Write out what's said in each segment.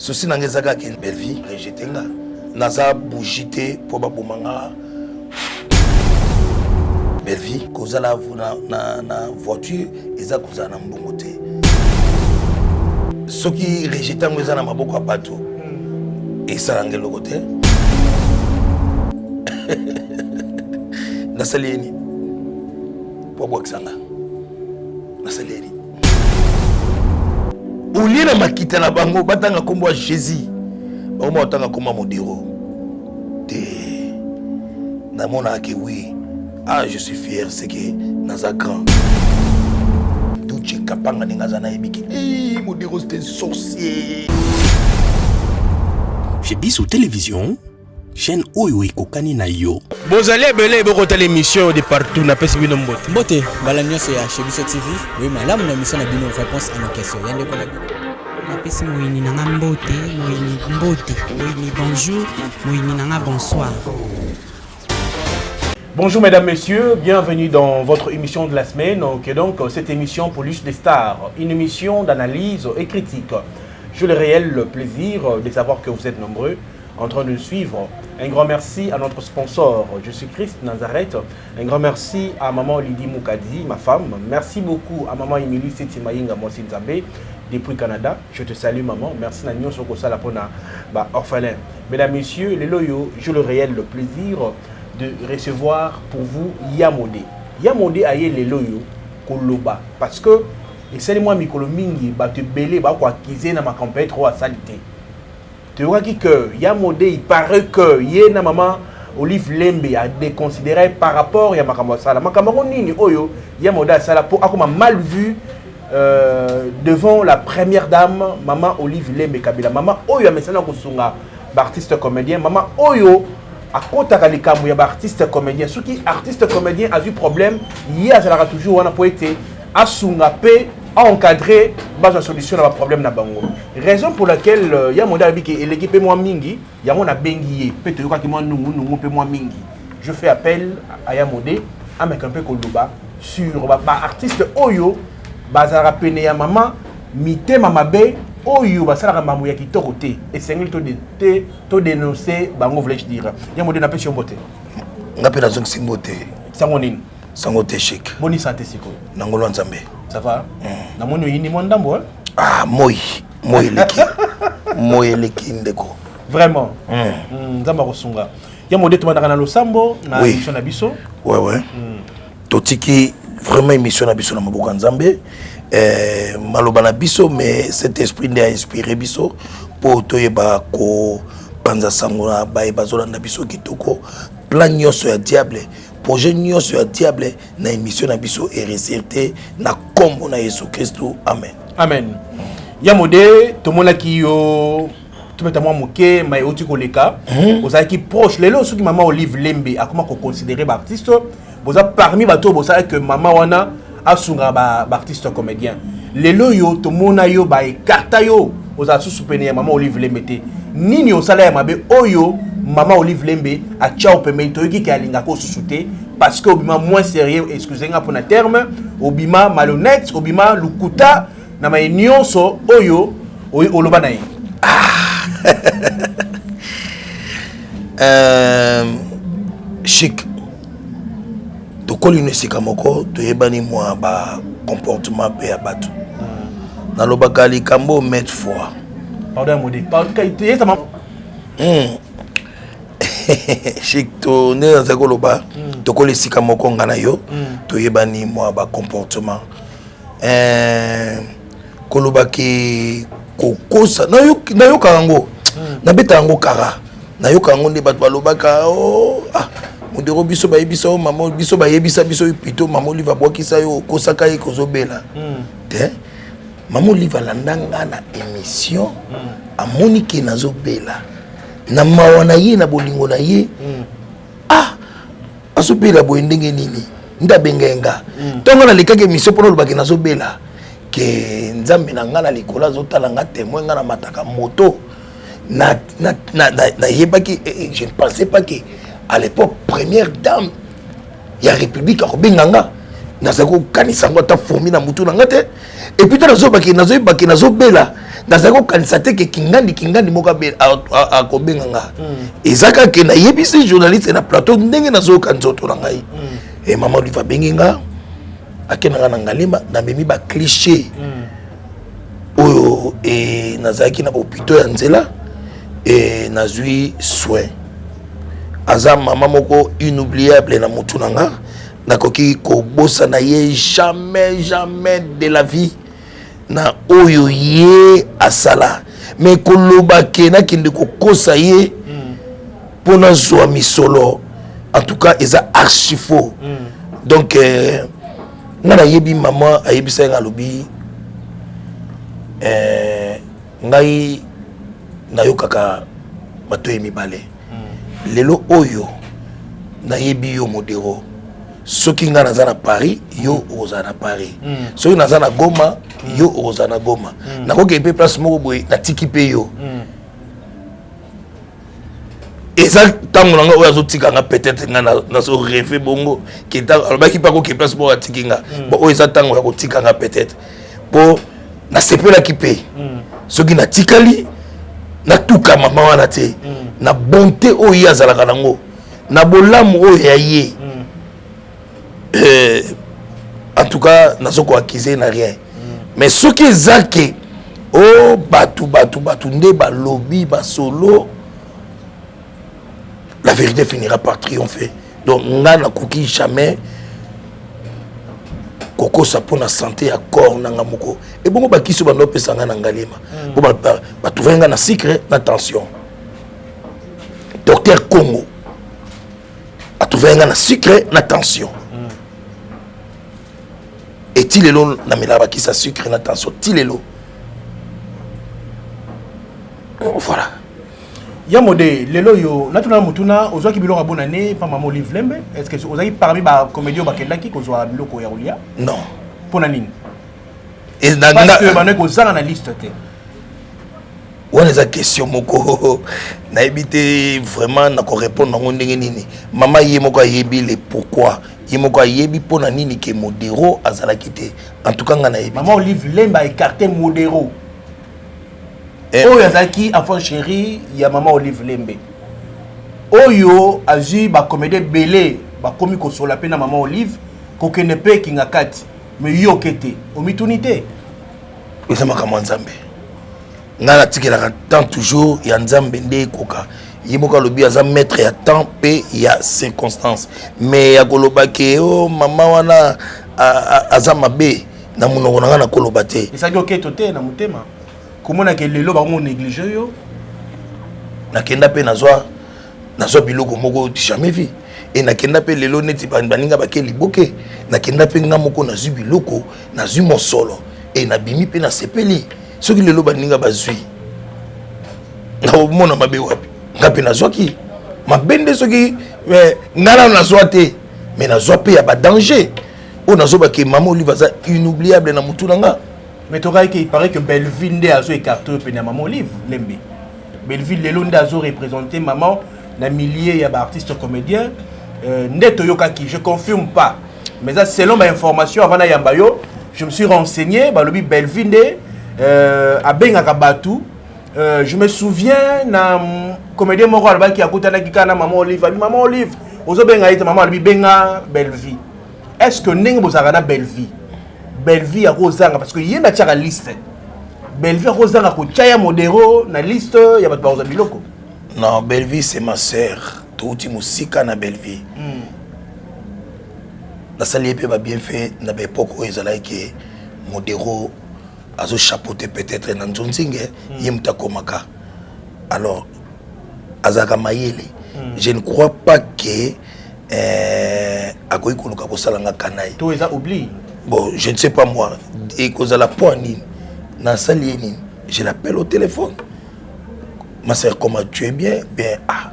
Ceci n'a pas été une belle vie. Rejeté nga. Naza bougité pour babomanga. Belle vie. Cause la na voiture, eza cause na mbongote. Ce qui rejeté nga na maboko apato. Et ça l'angelo côté. Nasalieni. Pour boire ça. Nasalieni. Oulié na makita na bango batanga kombo Jésus. Bango batanga kombo modiro. Te na mona ke oui. Ah, je suis fier c'est que naza grand. Douche kapanga ningaza na ebiki. Eh, modiro c'est un sorcier. Chez Bissou Télévision, chaîne Oyo Kokani na yo. Bozali belé boko tele émission de partout na pesi bino mbote. Mbote balanyo c'est chez Bissou TV. Oui, madame na mission na bino réponse à nos questions. Yande ko na bino. Na pesi moyini nanga mbote, moyini mbote, moyini bonjour, moyini nanga bonsoir. Bonjour mesdames, messieurs, bienvenue dans votre émission de la semaine. Donc cette émission Police des Stars, une émission d'analyse et critique. J'ai le réel plaisir de savoir que vous êtes nombreux en train de nous suivre. Un grand merci à notre sponsor, je suis Christ Nazareth. Un grand merci à maman Lydie Moukadi, ma femme. Merci beaucoup à maman Emily Setimaïnga Mosinzambe depuis Canada. Je te salue maman. Merci Nagnon Sokosala Pona orphelin. Mesdames, messieurs, les loyaux, j'ai le réel plaisir de recevoir pour vous Yamodé. Yamodé aye les loyaux Koloba parce que et c'est moi Mikolo Mingi ba te belé ba quoi kiser na ma campagne trop à salité. Tu vois que Yamodé il paraît que yena maman Olive Lembe a déconsidéré par rapport à Makambo Sala. Makambo nini oyo Yamodé Sala pour akoma mal vu devant la première dame maman Olive Lembe Kabila. Maman oyo amesana ko sunga artiste comédien maman oyo à côté de l'ikamu, il y a artiste comédien. Ceux qui artiste comédien a eu problème, il y a toujours un point à sungape, à encadrer, base de solution à problème na bango. Raison pour laquelle il y a mon derby qui est l'équipe moi mingi, il y a mon abengié, peut-être que moi nous peut moi mingi. Je fais appel à Yamodé, à mettre un peu Koloba sur artiste Oyo, bazara pene ya maman, mité mamabe. Oyo basala mamu ya kitoko te et sengeli to dénoncer bango voulais dire Yamodé na pesi mbote Ngapela zong simbote sango nini sango te chic boni santé siko nangolo nzambe ça va na moni yini mo ndambo ah moi leki ndeko vraiment nzamba ko sunga Yamodé to mandaka na losambo na émission na biso ouais totiki vraiment émission na biso na maboka nzambe maloba na biso mais cet esprit a inspiré biso pour toyeba ko panza sango na ba zolanda biso kitoko plan nyonso ya diable projet nyonso ya diable na émission na biso et récité na kombo na Yesu Kristo amen amen Yamodé to mona ki yo to meta moi moke mai oti koleka ozaki ki proche lelo soki maman Olive Lembe akoma ko considérer ba artiste boza parmi bato boza que maman wana asunga ba artiste comédien lelo yo to mona yo ba ekarta yo oza susupene ya maman Olive Lembe nini osala ya mabe oyo maman Olive Lembe a tchao pemeli to yoki ki alinga ko susute parce que obima moins sérieux excusez-moi pour un terme obima malhonnête obima lukuta na ma nyonso oyo oloba na ye chic tokoli nesika moko toyebani mwa ba comportement pe ya bato nalobaka likambo mettre foi pardon Modé pardon kaité ça m'a chic to ne za koloba tokoli sika moko ngana yo toyebani mwa ba comportement koloba ki kokosa na yo kango na beta yango kara na yo kango nde bato balobaka modero biso bayebiso maman biso bayebisa biso plutôt maman Olive abwakisa yo kosaka ye kozobela te maman Olive alandanga na émission amoni ke nazobela na mawa na ye na bolingo na ye azobela boye ndenge nini ndabengenga ntongo nalekaki émission mpona olobaki nazobela ke nzambe na nga na likolo azotala nga témoin nga na mataka moto nayebaki je ne pensais pas que à l'époque première dame ya république akobenganga nazako kanisa ngo ta fourmi na mutu na ngate et puis nazobaki nazobela nazako kanisa te ke kingandi moka be a kobenga nga ezaka ke na yebisi journaliste na plateau ndenge nazo kanzoto na ngai et maman lui va benginga akena na ngalima na memi ba cliché oyo et nazaki na hôpital ya nzela et nazui soin aza maman moko inoubliable na mutu nanga nakoki kobosa na ye jamais de la vie na oyo ye asala mais koloba ke na kinde kokosa ye pona zwa misolo en tout cas eza archi faux donc nga na yebi maman ayebisa nga lobi ngai nayokaka matoyi mibale lelo oyo nayebi yo modero soki nga naza na Paris yo oza na Paris soki naza na Goma yo oza na Goma nakoki pe place moko boye natiki pe yo eza tango nanga oyo azotika nga peut-être nga nazo rêver bongo kita alobaki pa ko ke place moko atiki nga bo oyo eza tango ya kotika nga peut-être po na sepelaki pe soki natikali natuka mama wana te na bonté oyo azalaka nango na bolamu oyo ya ye en tout cas nazoko accuser na rien mais ce qui est zake oh batu nde ba lobby ba solo la vérité finira par triompher donc nga na koki jamais koko sa pona santé ya corps nanga moko et bongo ba kiso ba nopesa nga na ngalema bo ba trouver na secret na tension docteur Congo a trouvé nga na secret na tension et tilelo na melaba ki sa sucre na tension tilelo voilà Yamode lelo yo natuna mutuna ozwaki biloko bonane pa maman Olive Lembe est-ce que ozaki parmi ba comédien bakendaki kozwa biloko ya Olia non pona nini et parce que banwe kozanga na liste te on a question moko na ebité vraiment na ko répondre ngo ndenge nini mama ye moko ayebi le pourquoi ye moko ayebi pona nini ke modero azala kité en tout cas nga na yebi maman Olive Lembe a écarté modero oyo azaki enfant chéri ya maman Olive Lembe oyo aji ba comédie belé ba komi ko sola pe na maman Olive ko kene pe kinga kati mais yo kete omitunité ezama kama nzambe nga na tikela tant toujours ya nzambe nde koka yimoka lobi aza maître ya temps pe ya circonstance mais ya koloba ke oh mama wana aza mabe na munoko nga na koloba te esaki oketo te na mutema komona ke lelo bango négligé yo nakenda pe nazwa biloko moko jamais vu et nakenda pe lelo neti baninga bakeli boke nakenda pe nga moko nazwi biloko nazwi mosolo et nabimi pe na sepeli soki lelo baninga bazwi na omona mabe wapi nga pe nazwaki mabende soki ngana nazwa te mais nazwa pe ya ba danger o nazoba ke maman Olive aza inoubliable na mutu nanga. Mais il paraît que Belleville nde azo écarté pe na maman Olive Lembe. Belleville lelo nde azo représenté maman na milliers ya ba artistes comédiens nde toyokaki je confirme pas mais ça selon ma information avant na yambayo je me suis renseigné ba lobi Belleville nde abengaka batu je me souviens na comédien moko alobaki akutana kikana maman Olive maman Olive ozo benga ite maman alobi benga Belleville est-ce que ndenge bozaka na Belleville à Rosanga parce que y a une liste. Belleville à Rosanga ko chaya modero na liste ya bat ba biloko. Non, Belleville c'est ma sœur. Touti musika na Belleville. Na sali pe ba bien fait na ba époque où ezala ke modero azo chapeauter peut-être na nzonzinge yemta komaka. Alors azaka mayele. Je ne crois pas que akoyi koluka ko salanga kanai. To eza oubli. Bon, je ne sais pas moi. Et cause à la poignée, dans sa ligne, je l'appelle au téléphone. Ma soeur, comment tu es bien? Bien, ah.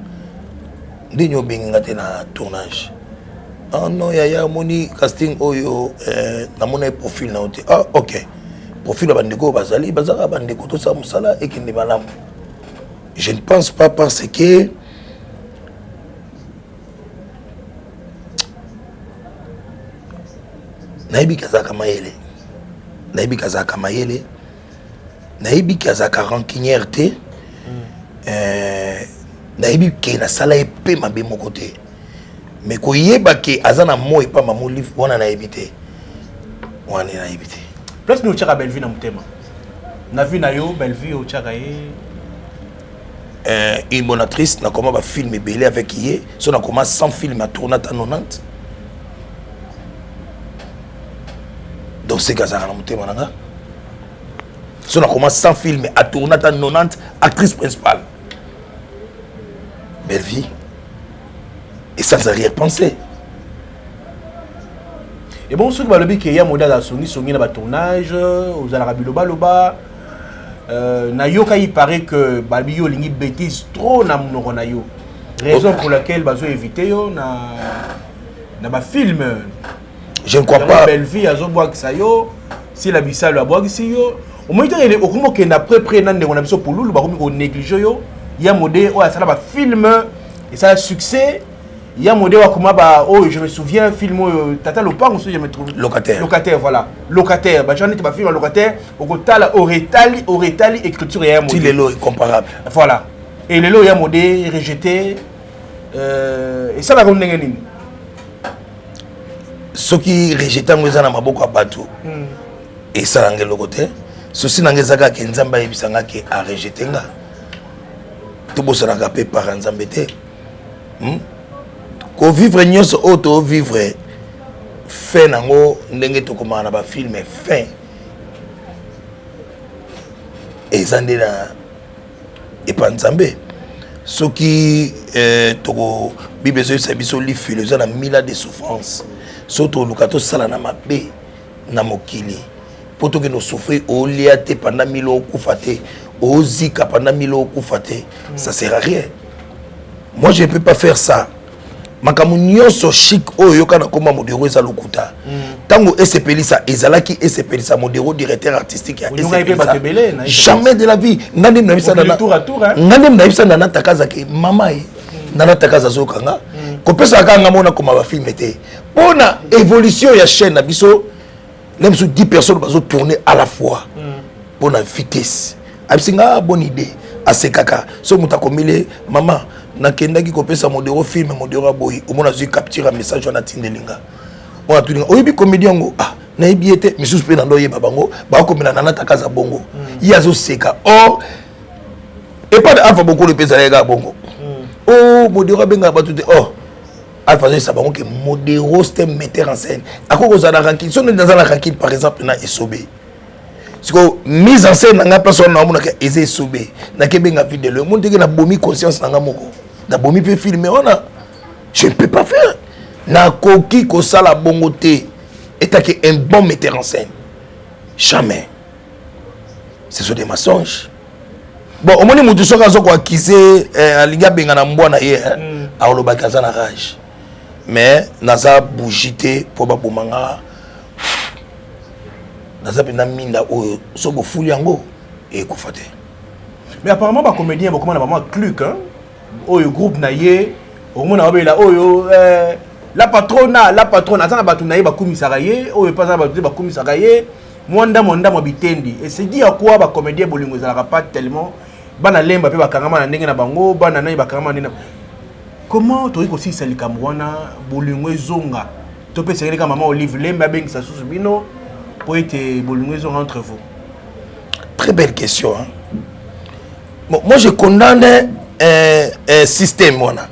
Nous bien na tournage. Ah non, yaya moni casting oyo na mon profil na ote. Ah ok. Profil bandeko bazali bazara bandeko to sa musala et kindi malam. Je ne pense pas parce que naibi kazaka mayele nayebi ki azaka rancunière te nayebi ke na sala epe mabe moko te mais koyeba ke aza na mo epa mamo livre wana nayebi te wana nayebi te place nous tchaka belle vie na mutema na vie na yo belle vie au tchaka une bonne actrice na comment ba film belé avec yé so na comment 100 films à tourner à 90 donc c'est gazara na mutema nanga so na comment 100 films à tourner à 90 actrice principale belle vie et sans arrière-pensée. Et bon, ceux qui ont dit qu'il y a un modèle à Sony dans le tournage, aux Arabes Loba, Nayoka, il paraît que Babio a une bêtise trop dans mon Nayo. Raison pour laquelle Bazo évité dans film. Je ne crois pas. Belle vie, Azo Boag Sayo, si la Bissa la Boag Sayo. Au moins, il y a au qu'il n'a pas pris dans les pour l'eau, il néglige. Il y a un modèle, ça va film, et ça a succès. Il y a un modèle comme oh je me souviens film Tata Lopang aussi je me trouve locataire voilà locataire bah j'en ai pas film locataire au total aurait tali écriture et un modèle les lots est comparable voilà et les lots il y a un modèle rejeté et ça va comme n'engagé ceux qui rejettent en faisant ma beaucoup à bateau et ça n'engagé le côté ceci n'engagé ça que Nzamba ebisanga que a rejeté nga tout beau ça n'engagé par Nzambete ko vivre nyonso auto vivre fin nango ndenge to komana ba film fin ezande na epanzambe soki toko bibezo sabiso li philosophe na mila de souffrance soto lukato sala na mabe na mokili poto que nous souffrir au liate pendant milo kufate au zika pendant milo kufate ça sert à rien. Moi je ne peux pas faire ça. Makamu nyonso chic oyo kana koma modero eza lokuta tango esepelisa ezalaki esepelisa modero directeur artistique ya esepelisa jamais de la vie ngande mnabisa na ngande mnabisa na takaza ke mama e na takaza zokanga ko pesa kanga mona koma ba film te pona évolution ya chaîne na biso même sous 10 personnes bazo tourner à la fois pona vitesse abisinga bonne idée asekaka so mutakomile mama nakendaki kopesa modero film modero boy omona zu capture message on atindelinga on tulinga oyebi comédien ngo ah na ebiete misus pe na ndo yeba bango ba komela na takaza bongo yazo seka or et pas alpha beaucoup le pesa lega bongo oh modero benga batute oh alpha zo sa bango ke modero c'est metteur en scène akoko za na ranking so dans la ranking par exemple na esobe siko mise en scène na personne na mona ke eze esobe na kebenga vidéo le monde ke na bomi conscience na moko na bomi peut filmer ona je ne peux pas faire na koki ko sala bongo te etake un bon metteur en scène jamais ce sont des mensonges bon au moins mutu soka zo ko accuser alinga benga na mbwa na ye a oloba kaza na rage mais naza bougité pour ba bomanga naza pena minda oyo so bo fuli yango e ko fate mais apparemment ba comédien beaucoup na maman cluc hein oyo groupe na ye au moins na babela oyo la patronne azana batu na ye ba komisaka ye oyo pas ba komisaka ye mwanda mobitendi et c'est dit à quoi ba comédien bolingo ezalaka pas tellement bana lemba pe bakangama na ndenge na bango bana na bakangama ndena comment toi aussi ça likambo wana bolingo ezonga to pe sereka maman Olive Lemba bengisa susu bino pour être bolingo ezonga entre vous. Très belle question hein? Bon, moi je condamne un système voilà.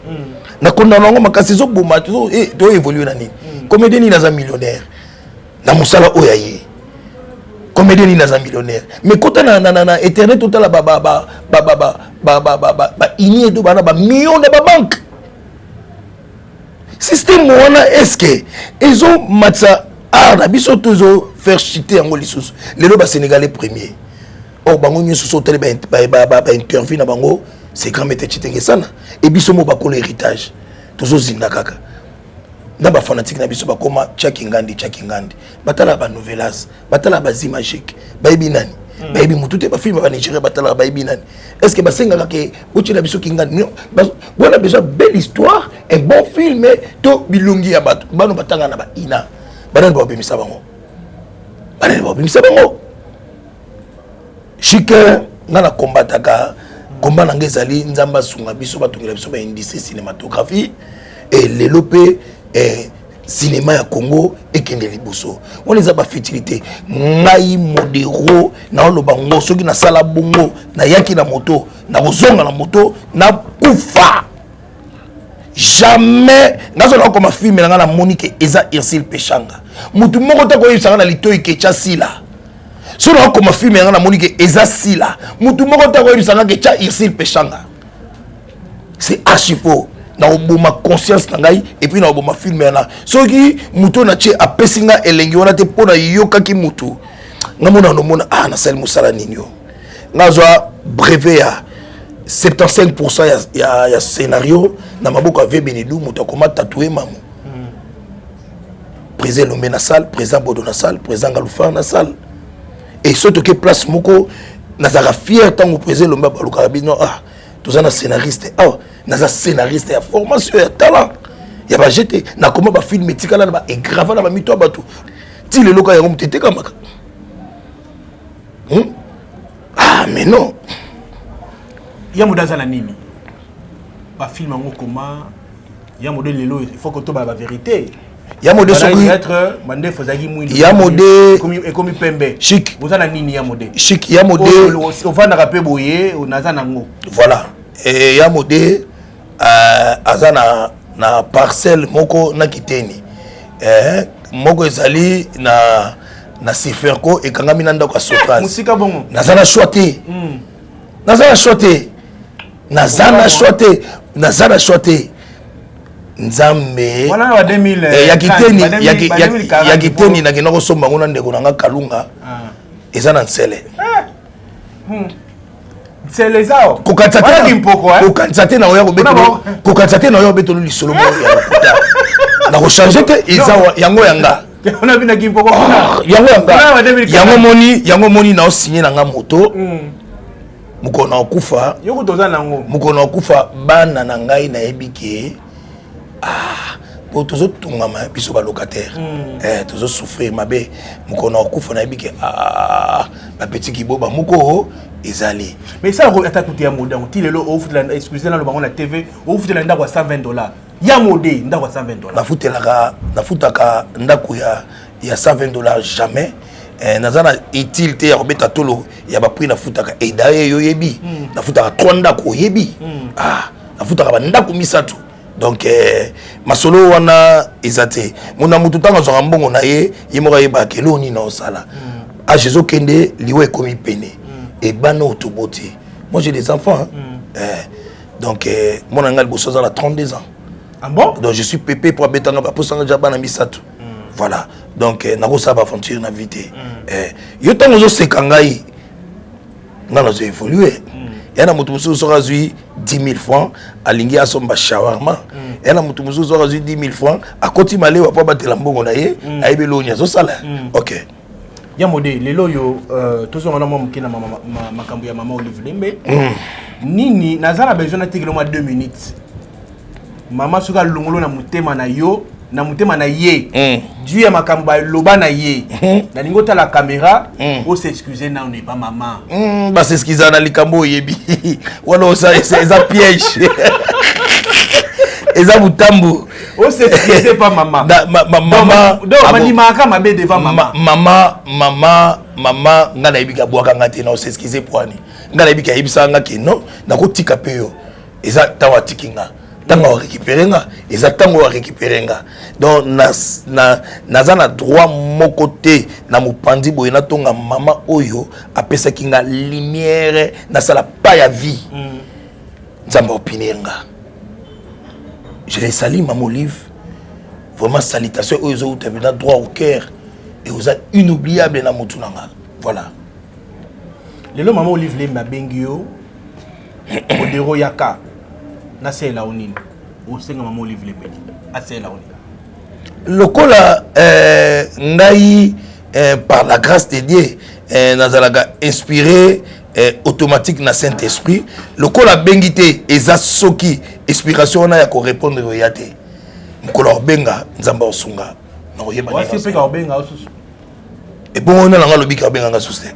Na condamne ngo makasi zo boma to évoluer na nini. Comédien ni naza millionnaire. Na musala oyaye. Comédien ni naza millionnaire. Mais kota na internet tout la ini edo bana ba millions de banque. Système wana est-ce que ils ont matsa na biso toujours faire chuter en lisusu. Les loba sénégalais premier. Oh bango nyo so tele ba interview na bango c'est grand métier chitenge sana et biso mo ba ko l'héritage toujours zinda kaka na ba fanatique na biso ba koma chakingandi batala ba novelas batala ba zimagique ba ibinani ba ibi mutute ba film ba Nigeria batala ba ibinani est-ce que ba senga ke uchi na biso kingandi bona besoin belle histoire un bon film to bilungi ya batu bano batanga na ba ina bana ba bimisa bango Chic nga na combataka combat na ngezali nzamba sunga biso batongela biso ba indice cinématographie et lelope cinéma ya Congo ekende liboso on les a ba futilité ngai modero na lo bango soki na sala bongo na yaki na moto na kozonga na moto na kufa jamais nazo na comme film na nga na Monique eza Irsil Pechanga mutu moko ta ko yisanga na litoi kecha sila so na comme film na nga na Monique eza sila mutu moko ta ko yisanga kecha Irsil Pechanga c'est archi faux na oboma conscience na ngai et puis na oboma film na soki mutu na che apesinga elengi wana te pona yoka ki mutu ngamona no mona na sali musala ninyo ngazwa brevet ya 75% ya scénario na maboko ave Benedou mutu akoma tatouer mamu président Lomé na salle président Bodo na salle président Galoufa na salle et surtout que place moko nazaka fier tango président Lomé baluka bino tous un scénariste naza scénariste ya formation ya talent ya ba jeté na comment ba film etikala na ba grava na ba mito bato ti le loka ya mutete kamaka mais non ya mudaza na nini ba film ngo comment ya modèle lelo il faut que to ba vérité ya modèle soki être mande fozaki mwindi ya modèle comme pembe chic vous na nini ya modèle chic ya modèle au vana rapé boyer naza nango voilà et ya modèle azana na parcelle moko na kiteni moko ezali na Siferco et kangami na ndako Socrates musika bongo nazana choité nazana choité nzambe wana wa 2000 ya kiteni na kinoko somba ngona ndeko na nga Kalunga ezana nsele c'est les ao kokatsate na oya kobetolo kokatsate na oya kobetolo lisolo mo ya lokuta na ko changer te eza yango yanga on a vu na kimpoko yango moni na osigné na nga moto mukona okufa yoko toza nango mukona okufa bana na ngai na ebike po tozo tungama biso ba locataire tozo souffrir mabe mukona okufa na ebike ba petit kiboba muko ezali mais ça ata coûté ya modèle ti lelo ofutela excusez na lo bango na TV ofutela ndako ya $120 ya modèle ndako ya $120 nafutaka ndako ya $120 jamais nazana utile te ya kobeta tolo ya ba prix nafutaka et d'ailleurs yo yebi nafutaka 3 ndako yebi nafutaka ba ndako misatu donc masolo wana ezate mona mutu tanga zonga mbongo na ye yimoka yeba keloni na osala Jésus kende liwe komi pene et bano autoboté. Moi j'ai des enfants donc mon angal bosoza a 32 ans. Ah bon? Donc je suis pépé pour abetanga pour sanga jaba na misatu. Voilà. Donc nako sa ba aventure na vite. Yo tango zo sekangai ngalo zo évoluer. Yana mutu musu so razui 10 000 francs alingi asomba shawarma. Yana mutu musu so razui 10 000 francs akoti male wa pa batela mbongo na ye ayebelo nya zo sala. OK. Ya modèle lelo yo tozo ngana mo mkina makambo ya mama Olive Lembe nini nazala besoin na tigelo ma 2 minutes mama suka longolo na mutema na yo na mutema na ye du ya makambo loba na ye na ningo ta la caméra o s'excuser na on n'est pas maman ba s'excuser na likambo yebi wala ça c'est un piège eza butambu o s'excuser pas maman maman donc mani maka mabe devant maman maman ngana ibika bwaka ngate na o s'excuser poani ngana ibika ibisa ngake no na ko tika peyo eza tawa tikinga tanga wa récupérer nga eza tango wa récupérer nga donc naza na droit mon côté na mopandi boye na tonga mama oyo apesa kinga lumière na sala pa ya vie nzamba opinenga. Je les salue, Maman Olive. Vraiment, salutations aux autres, tu as droit au cœur et vous êtes inoubliables dans mon tournant. Voilà. Le Maman Olive Lemba Bengio, Odero Yaka, Nassé Laonine, ou c'est Maman Olive Lemba, Nassé Laonine. Le cola, Naï, par la grâce de Dieu, Nazalaga inspiré. Automatique na Saint-Esprit le col a bengité eza soki inspiration na ya ko répondre au yate mukolo benga nzamba osunga na oyeba ni wasi pe ka benga osusu et bon on a nga lobika benga nga suste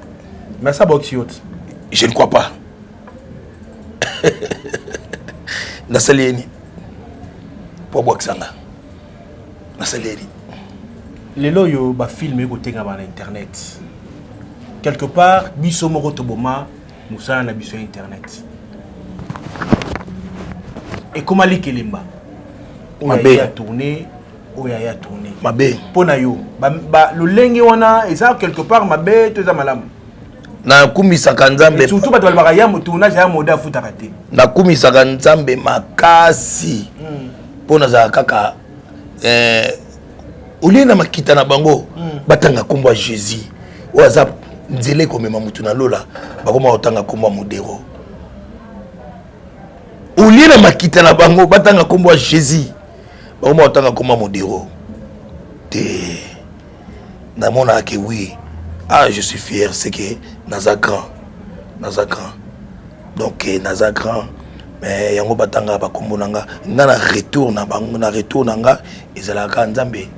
mais ça boxiot Je ne crois pas. Nasalieni. Pour Boaksanga. Nasalieni. Les loyaux, bah, filmer côté sur internet. Quelque part, biso moko toboma, moussa na biso internet. Et comment les kelimba? Mabe. a tourné, a tourné. Mabe. Pona yo, le lengi wana, et ça quelque part mabe, tout ça malam. Na kumisaka nzambe. Surtout ba tolba ya tournage ya moda futakate. Na kumisaka nzambe makasi. Pona za kaka Olina makita na bango batanga komba Jésus. Oza nzele komema mutu na lola bakoma otanga komba modero. Olina makita na bango batanga komba Jésus. Bakoma otanga komba modero. Te na mona ke oui. Ah, je suis fier, c'est que naza grand. Donc naza grand. Mais yango batanga bakombo nanga ngana retour na bango na retour nanga ezalaka nzambe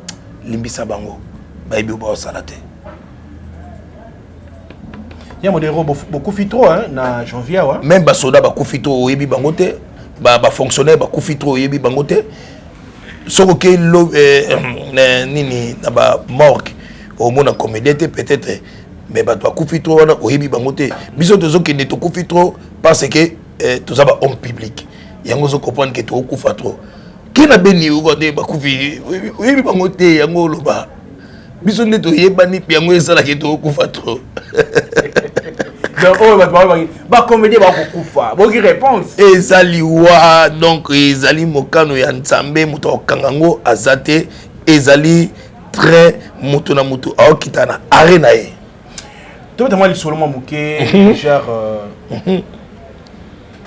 limbisa bango baibi ba salate. Ya modero beaucoup fitro hein na janvier wa. Même ba soda ba kufito yebi bango te, ba fonctionnaire ba kufito yebi bango te. Soko ke lo nini na ba morgue au mona comédie peut-être mais ba kufito wana oyebi bango te. Biso tozo kende to kufito parce que tout ça va homme public. Yango zo comprendre que tu okufa trop. Qui na beni ukode bakufi oui bangote yango loba. Biso ndeto yebani pi yango esala ke tu okufa trop. Donc oh ba comédie ba okufa. Boki réponse. Ezali wa donc ezali mokano ya nzambe muto okangango azate ezali très muto na muto aokitana arena e. Toi tellement les seulement mouké cher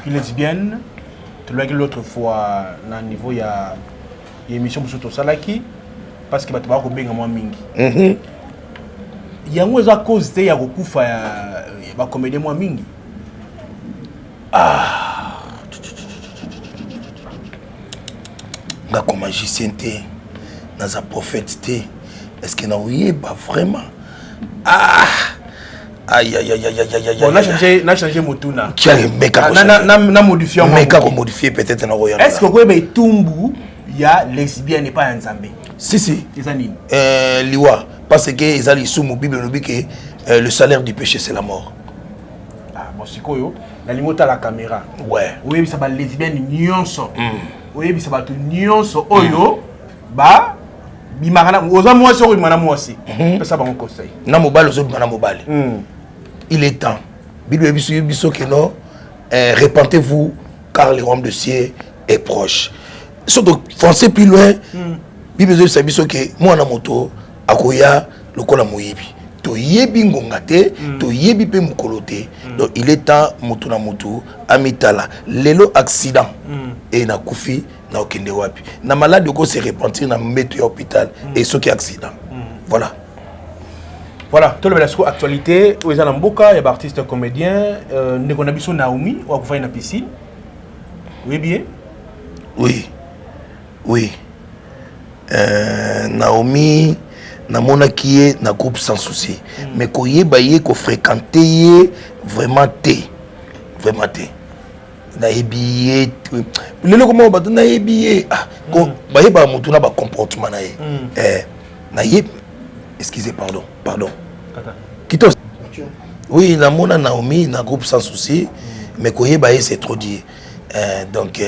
lesbienne, tu l'as dit l'autre fois, dans le niveau, il y a une émission sur tout ça là qui, parce que tu vas bien moins mingi. Il y a une cause de beaucoup de comédie moins mingi. Ah, nga comme magicien té, dans un prophète té, est-ce que na ouye pas vraiment? Ah. Aïe aïe aïe aïe aïe aïe. Bon, on a changé Motuna. Qui a modifié. Meka ko modifier peut-être na royaume. Est-ce que vous avez tumbu il y a lesbienne et pas un zambé? Si si. C'est ça nini? Liwa parce que ils allaient sous mon Bible nous que le salaire du péché c'est la mort. Ah bon c'est quoi yo? La limite à la caméra. Ouais. Oui, ça va lesbienne nyonso. Oui, ça va tout nyonso oyo ba bimagana oza moi so imana moi aussi. Ça va mon conseil. Na mobile ozo bimana mobile. Il est temps. Bible biso que non, répentez-vous car le royaume de ciel est proche. Surtout foncez plus loin. Bible biso que moi na moto akoya lokola moyibi. To yebi ngonga te, to yebi pe mukolo te. Donc il est temps moto na moto amitala. Lelo accident et na kufi na okende wapi. Na malade ko se repentir na meto hôpital et ce qui accident. Voilà. Voilà, tout le monde a actualité. Où est Mboka, il y a des artistes comédiens. Nous avons Naomi, on va faire une piscine. Oui, bien. Oui. Oui. Naomi, namona qui est na groupe sans souci. Mais qu'on y est, qu'on fréquenter vraiment té. Vraiment té. Na ebiyé. Le comment on va na ebiyé. Ah, ko ba yeba mutu na ba comportement na ye. Na yeb. Excusez, pardon. Kitos. Oui, na mona Naomi, na groupe sans souci, mais Koyeba c'est trop dit. Donc,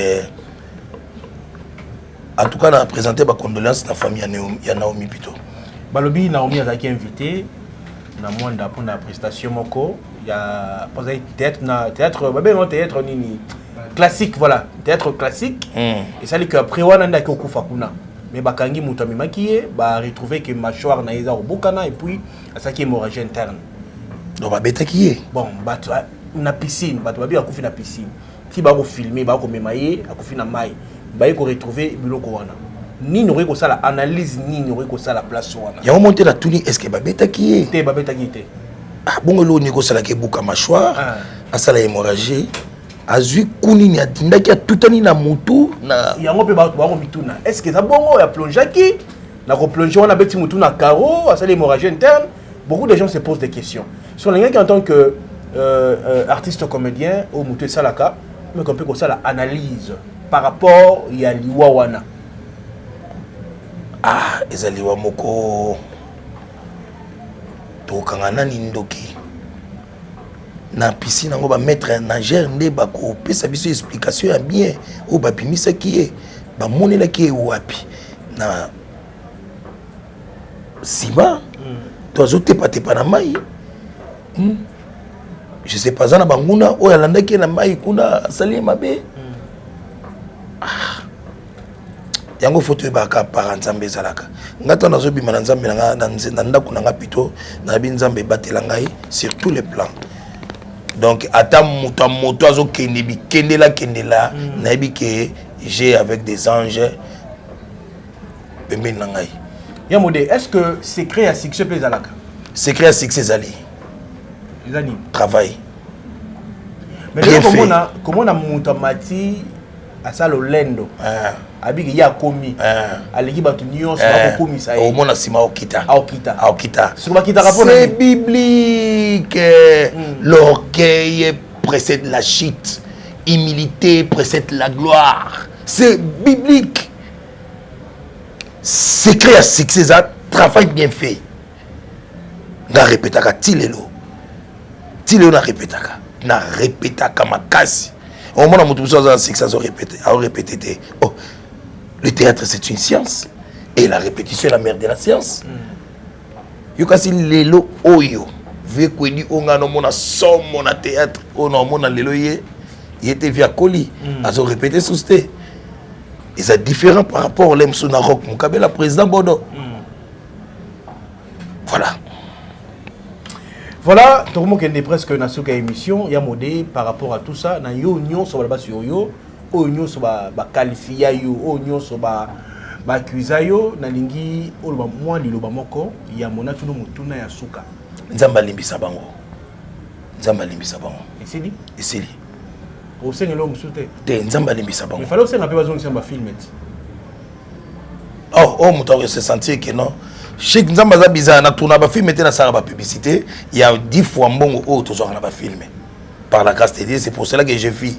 en tout cas, on a présenté ma condoléance à la famille de Naomi plutôt. Balobi, Naomi a été invité. Na mwanda pour la prestation moko. Il y a théâtre nini classique, voilà, théâtre classique. Et ça dit qu'après on a qui okufa kuna. Mais bakangi mutami maquillé, bah retrouver que mâchoire na eza obokana et puis ça qui hémorragie interne. Donc ba beta qui est. Bon, bah na piscine, bah tu vas bien akufi na piscine. Si ba ko filmer, ba ko memaye, akufi na mai. Ba ko retrouver biloko wana. Ni n'aurait que ça la analyse ni n'aurait que ça la place wana. Ya monter la tuni est-ce que ba beta qui est. Té ba beta qui était. Ah bon lo ni ko sala ke buka mâchoire. À ça la hémorragie. Azui kuni ni atindaki atutani na mutu na yango pe ba ko mituna. Est-ce que ça bongo ya plonger qui na ko plonger on a beti mutu na carreau, à ça l'hémorragie interne. Beaucoup de gens se posent des questions. Sur les gens qui entendent que artiste comédien au Mouté Salaka, mais qu'on peut comme ça l'analyse par rapport à Liwawana. Ah, ezaliwa moko tokangana nindoki na piscine ngo ba maître nageur nde ba ko pesa biso explication ya bien o ba bimisa ki ba monela ki wapi na Sima tozote patepa na mai je sais pas na banguna o yalanda ki na mai kuna sali mabe yango photo baka par nzambe zalaka ngata nazo bima na nzambe na ndako na ngapito na binzambe batela ngai sur tous les plans donc ata moto azo kendela na ebike j'ai avec des anges bembe na ngai Yamode, est-ce que secret à succès plaît zalaka? Secret à succès zali travail mais comment on a montamati à ça le lendo abiki ya komi aleki batu nyonso ba komisa au mona sima okita c'est biblique. L'orgueil précède la chute, humilité précède la gloire, c'est biblique. Secret à succès ça travail bien fait na répétaka tilelo na répétaka makasi au moment où tout ça succès ça répéter oh le théâtre c'est une science et la répétition est la mère de la science. Yokasi lelo oyo vekwedi onga no mona somo na théâtre ono mona lelo ye était via Koli azo répéter sousté et c'est différent par rapport au lemsona rock Mukabela président Bodo. Voilà, tout le monde qui est presque dans cette émission, il y a modé par rapport à tout ça, na yo union sur la base yo, union sur ba qualifier yo, union sur ba accuser yo, na lingi o ba moi li lo ba moko, ya mona tuno mutuna ya suka. Nzamba limbisa bango. Et c'est lui. Au sein de l'homme sauté. Te nzamba limbisa bango. Il fallait aussi un peu besoin de faire un film. Oh, muto se sentir que non. Chic nzamba za bizarre na tourna ba film était na sala ba publicité, il y a 10 fois mbongo o to na ba filmer. Par la grâce de Dieu, c'est pour cela que je vis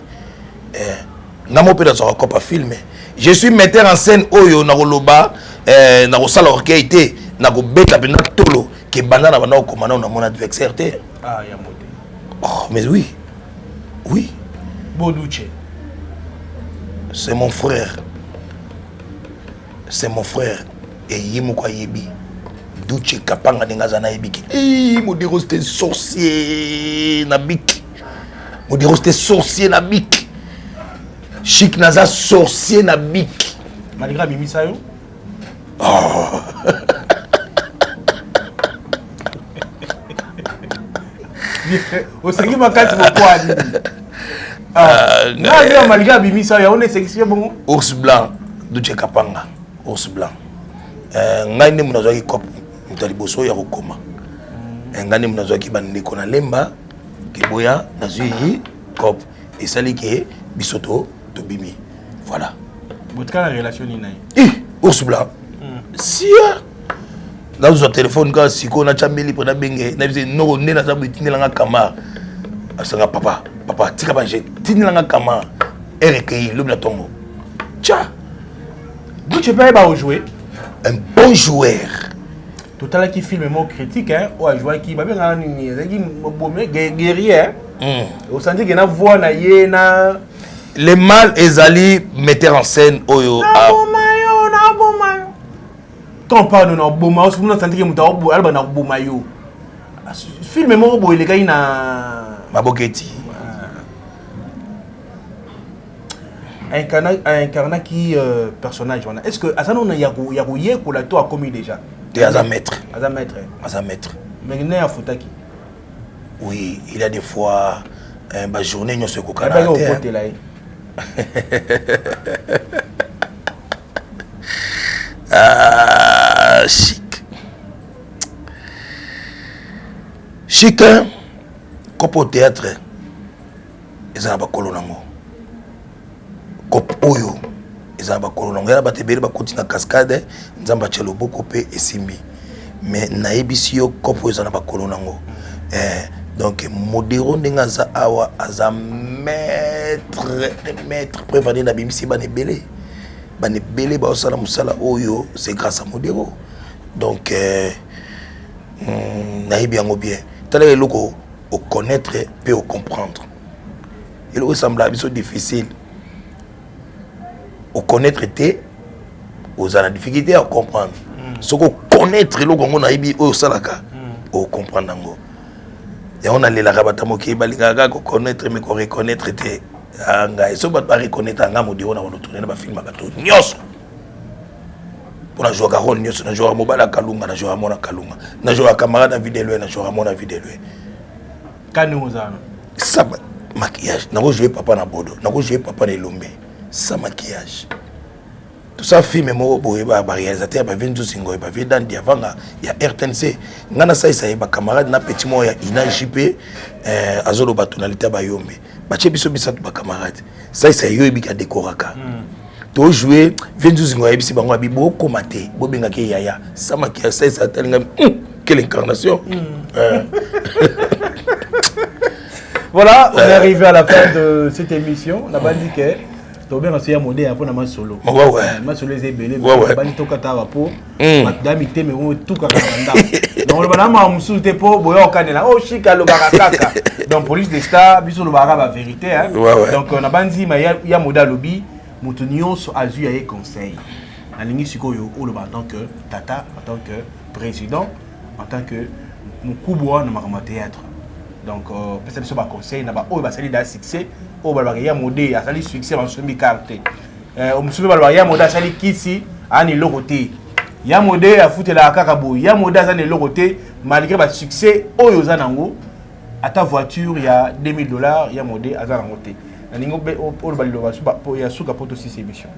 ngamo pe dans ko pa filmer. Je suis metteur en scène oyo na koloba na ko sala orgueil te na ko beta pe na tolo ke banana bana ko komana na mon adversaire te. Ah ya modé. Oh, mais oui. Oui. Boduche. C'est mon frère. Et Yimo kwa yebi. Duche kapanga nengaza na yebiki. Modero c'était sorcier na bik. Modero c'était sorcier na bik. Chic naza sorcier na bik. Malgré Mimi Sayo. Oh. Au cinquième makati mokwa. Non, malgré Mimi Sayo, on est section bon. Ours blanc, Duche kapanga. Ours blanc. Ngai ne munazwaki kop mutaliboso ya kokoma. Ngai ne munazwaki bandeko na lemba kiboya nazwi kop esali ke bisoto to bimi. Voilà. Votre cas la relation ni nai. Ours blanc. Si dans son téléphone quand siko na chambeli pour na benge na bize no ne na sabu tinela nga kama. Asanga papa tika ba je tinela nga kama. RKI l'homme la tombe. Tcha. Donc tu peux pas jouer. Un bon joueur. Total qui filme mon critique hein, ou joueur qui va bien ni guerrier. Au sens que na voix na yena les mâles ezali metteur en scène oyo na bomayo. Quand on parle de na bomayo, vous n'entendez sentir que muta alba na bomayo. Filme mon boy les gars na Maboketi. Incarna qui personnage est-ce que Asano na yagoye ko la to a commis déjà Et Aza maître. Mais il n'est à Futaki. Oui, il y a des fois bah journée nous se kokana. Ah chic. Chic copo théâtre. Ils ont ba kolonango. Kop oyo ezaba kolonga ya batebeli bakoti na cascade nzamba chelo boko pe esimbi mais naebisi yo kopo ezana bakolonango Donc modéro ndenge aza awa aza maître prévenu na bimisi bane belé ba osala musala oyo c'est grâce à modéro. Donc naïbi yango bien tala eloko au connaître et au comprendre. Il ressemble à biso difficile au connaître était aux la difficulté à comprendre. Ce qu'on connaître eloko ngo naïbi oyo salaka au comprendre ngo. Et on a les rabatamo qui balinga ko connaître mais ko reconnaître était anga so ba reconnaître anga modéro na retourner na film bato nyos. Pour la jouer rôle nyos na jouer mobala kalunga na jouer mona kalunga na jouer camarade vidéo na jouer mona vidéo. Kanuzana. Ça maquillage na ko jouer papa na bodo na ko jouer papa na lombe ça maquillage. Tout ça film mo boye ba réalisateur ba Vinzo Singo ba Vedan Diavanga ya RTNC ngana ça ba camarade na petit mo ya Ina JP azolo ba tonalité ba yombe ba chebiso bisatu ba camarade ça yo ebika décoraka to jouer Vinzo Singo ya bisi bango bibo komate bo benga ke yaya ça maquillage ça telinga quelle incarnation. Voilà, on est arrivé à la fin de cette émission. On a pas dit que tu as bien essayé à monter un peu dans ma solo. Ouais. Ma solo est belé. Ouais. Pas dit tout kata va pour. Madame ité mais on tout kata manda. Donc le madame a musu te po boya okanela. Oh chika lo barakaka. Donc police des stars, biso lo baraka la vérité hein. Donc on a pas dit mais ya moda lobby, mutu nyonso azu ya conseil. Na lingi sikoyo o lo ba en tant que tata, en tant que président, en tant que mukubwa na makama théâtre. Donc peut-être que conseil na ba o ba sali da succès o ba ya modé a sali succès ba so mi carte o musubi ba ya modé sali kisi ani lokoté ya modé a futela kaka bo ya modé azani lokoté malgré ba succès o yo zanango ata voiture ya $2000 ya modé azanango té na ningo o ba lo ba so ba ya suka poto 6 émission.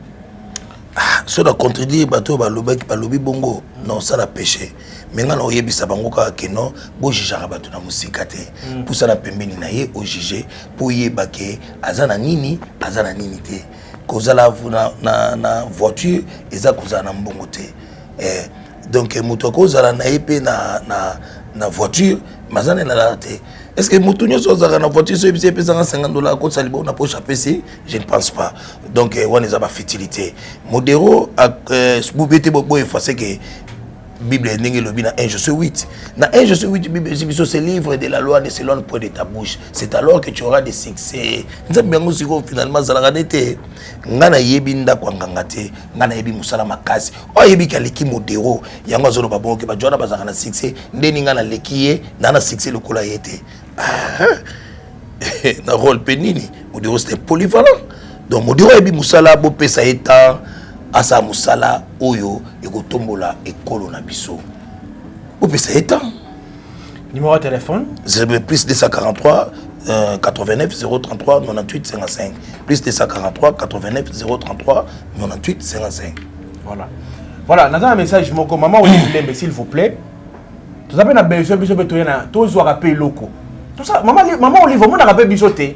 So da contredire bato ba lobi bongo non ça la péché mais ngana oyebisa bango ka ke non bo jijara bato na musika te pour ça la pembeni na ye o juger pour yeba ke azana nini te kozala na voiture eza kozala na mbongo te donc muto kozala na epé na voiture mazana la te. Est-ce que mutu nyoso zaka na voiture so ebise pesa $50 ko salibo na poche PC? Je ne pense pas. Donc on les a pas fertilité. Modéro boubete bobo effacer que Bible ndenge lobi na 1 Josué 8. Na 1 Josué 8 Bible c'est livre de la loi ne selon le point de ta bouche. C'est alors que tu auras des succès. Nzambe yango siko finalement zalaka nete. Ngana yebi nda kwa nganga te, ngana yebi musala makasi. O yebi kaliki modéro yango azolo babongo ke ba jona bazaka na succès ndeni ngana lekiye na succès lokola yete. Na rôle penini modéro c'était polyvalent. Donc modéro yebi musala bo pesa eta asa musala oyo ekotombola ekolo na biso. Bo pesa eta. Numéro de téléphone plus 243 89 033 98 55 plus 243 89 033 98 55. Voilà, dans un message moko maman Olivier s'il vous plaît. Tout ça na besoin biso betoyena tozo rappeler loko. Tout ça maman Olivier mon rappel bisoté.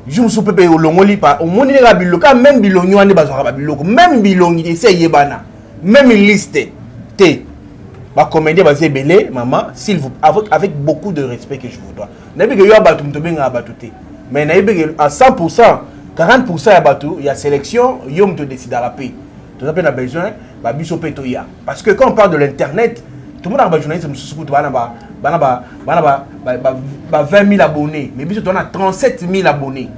Je me soupe pe olongoli pa o moni nga biloka même bilongi wane bazwa ba biloko même bilongi essayer bana même liste té. Ba comédien ba belé maman s'il vous avec beaucoup de respect que je vous dois. Nabi que yo abatu mtobenga abatuté. Mais nabi à 100% 40% ya batu il y a sélection yo mto décide à rapper. Tout ça a besoin ba biso petoya parce que quand on parle de l'internet tout le monde a journaliste mususu bana ba 20 000 abonnés mais biso on a 37 000 abonnés.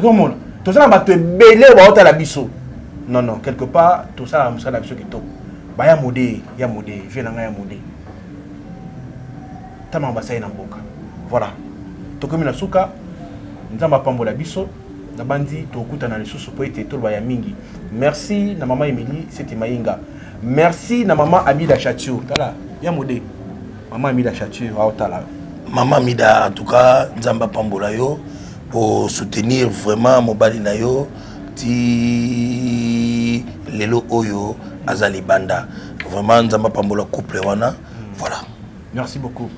Comment tout ça ba te belé ba ota la biso. Non, quelque part, tout ça, c'est la vie qui tombe. Bah, ya modé, viens à ya modé. Tama basai na mboka. Voilà. Tokomi na suka, nzamba pambola biso, na bandi tokuta na lisusu po ete tolba ya mingi. Merci na maman Emily, c'était Maïnga. Merci na maman Amida Chatiu. Tala, ya modé. Maman Amida Chatiu, aotala. Maman Amida, en tout cas, nzamba pambola yo pour soutenir vraiment mobali na yo. Ti lelo oyo azali banda vraiment nzamba pambola couple wana voilà. Merci beaucoup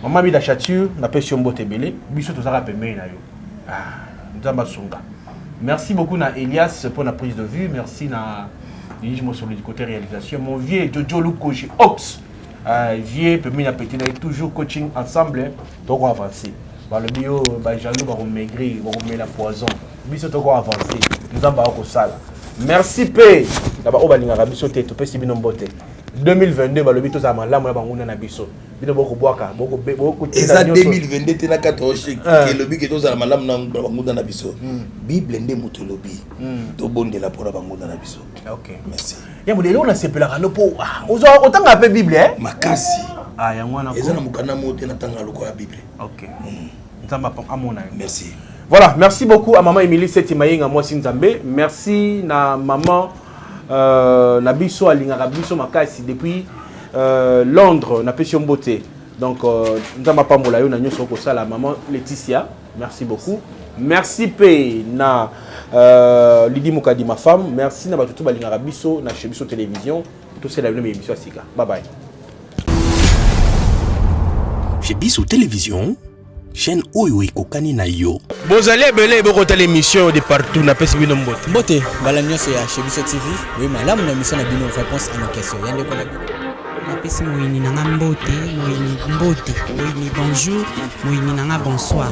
maman Mida Chature na pesi mbote belé biso to zaka pembe na yo nzamba sunga. Merci beaucoup na Elias pour la prise de vue, merci na Nijmo sur le côté réalisation mon vieux Jojo Lukoji Ox vieux puis na petit toujours coaching ensemble donc on avancer le bio jaloux va maigrir va mettre la poison biso to ko avancer nous en ba ko sala merci p na ba obalinga biso te to pesi bino mbote 2022 ba lobi to za malamu ya banguna na biso bino boko bwaka boko eza 2022 te na 14 ke lobi ke to za malamu na banguna na biso bible nde muto lobi to bondela pona banguna na biso. OK, merci ya modele on a sepela no po ozo otanga pe bible makasi ya ngwana ko eza na mukana mote na tanga loko ya bible. OK, nzamba pa amona. Merci. Voilà, merci beaucoup à maman Émilie Setimaïng à moi Sinzambe. Merci na maman Nabiso Alingara Biso Makasi depuis Londres na Pession Beauté. Donc nzamba pa molayo na nyoso ko sala maman Laetitia. Merci beaucoup. Merci pe na Lydie Mukadi ma femme. Merci na batutu balingara biso na Chebiso télévision. Tout c'est la même émission Sika. Bye bye. Chebiso télévision. Chaîne Oyo Kokani na yo. Bozali ebele bokota l'émission de partout na pesi bino mbote. Mbote bala nyonso ya Chebiso TV. Oui malamu na émission na bino réponse à nos questions. Yande ko na pesi moyini nanga mbote, moyini mbote, moyini bonjour, moyini nanga bonsoir.